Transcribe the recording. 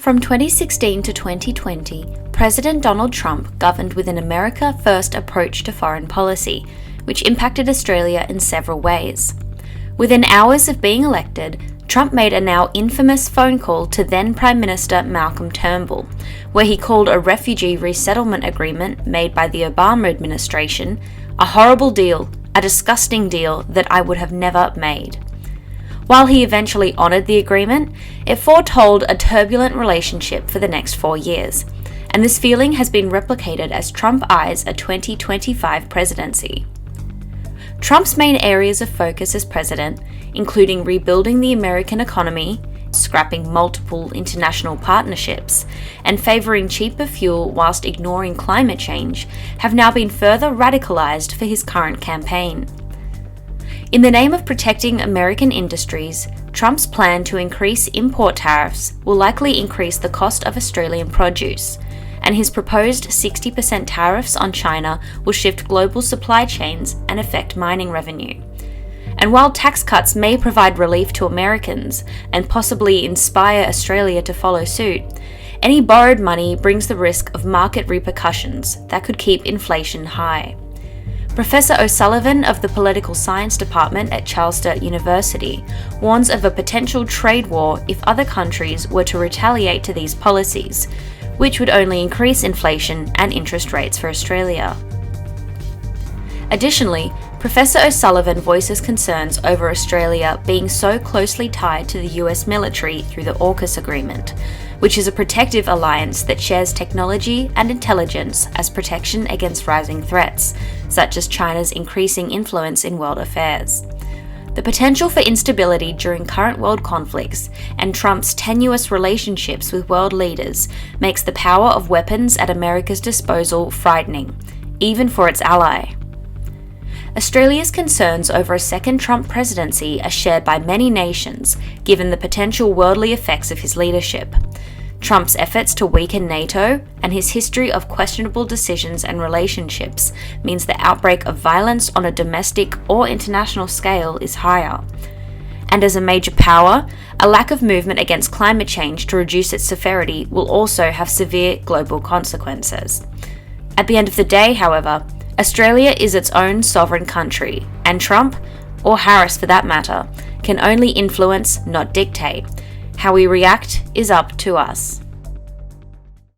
From 2016 to 2020, President Donald Trump governed with an America First approach to foreign policy, which impacted Australia in several ways. Within hours of being elected, Trump made a now infamous phone call to then Prime Minister Malcolm Turnbull, where he called a refugee resettlement agreement made by the Obama administration a horrible deal, a disgusting deal that I would have never made. While he eventually honoured the agreement, it foretold a turbulent relationship for the next 4 years, and this feeling has been replicated as Trump eyes a 2025 presidency. Trump's main areas of focus as president, including rebuilding the American economy, scrapping multiple international partnerships, and favouring cheaper fuel whilst ignoring climate change, have now been further radicalised for his current campaign. In the name of protecting American industries, Trump's plan to increase import tariffs will likely increase the cost of Australian produce, and his proposed 60% tariffs on China will shift global supply chains and affect mining revenue. And while tax cuts may provide relief to Americans and possibly inspire Australia to follow suit, any borrowed money brings the risk of market repercussions that could keep inflation high. Professor O'Sullivan of the Political Science Department at Charles Sturt University warns of a potential trade war if other countries were to retaliate to these policies, which would only increase inflation and interest rates for Australia. Additionally, Professor O'Sullivan voices concerns over Australia being so closely tied to the US military through the AUKUS agreement, which is a protective alliance that shares technology and intelligence as protection against rising threats, such as China's increasing influence in world affairs. The potential for instability during current world conflicts and Trump's tenuous relationships with world leaders makes the power of weapons at America's disposal frightening, even for its ally. Australia's concerns over a second Trump presidency are shared by many nations, given the potential worldly effects of his leadership. Trump's efforts to weaken NATO and his history of questionable decisions and relationships means the outbreak of violence on a domestic or international scale is higher. And as a major power, a lack of movement against climate change to reduce its severity will also have severe global consequences. At the end of the day, however, Australia is its own sovereign country, and Trump, or Harris for that matter, can only influence, not dictate. How we react is up to us.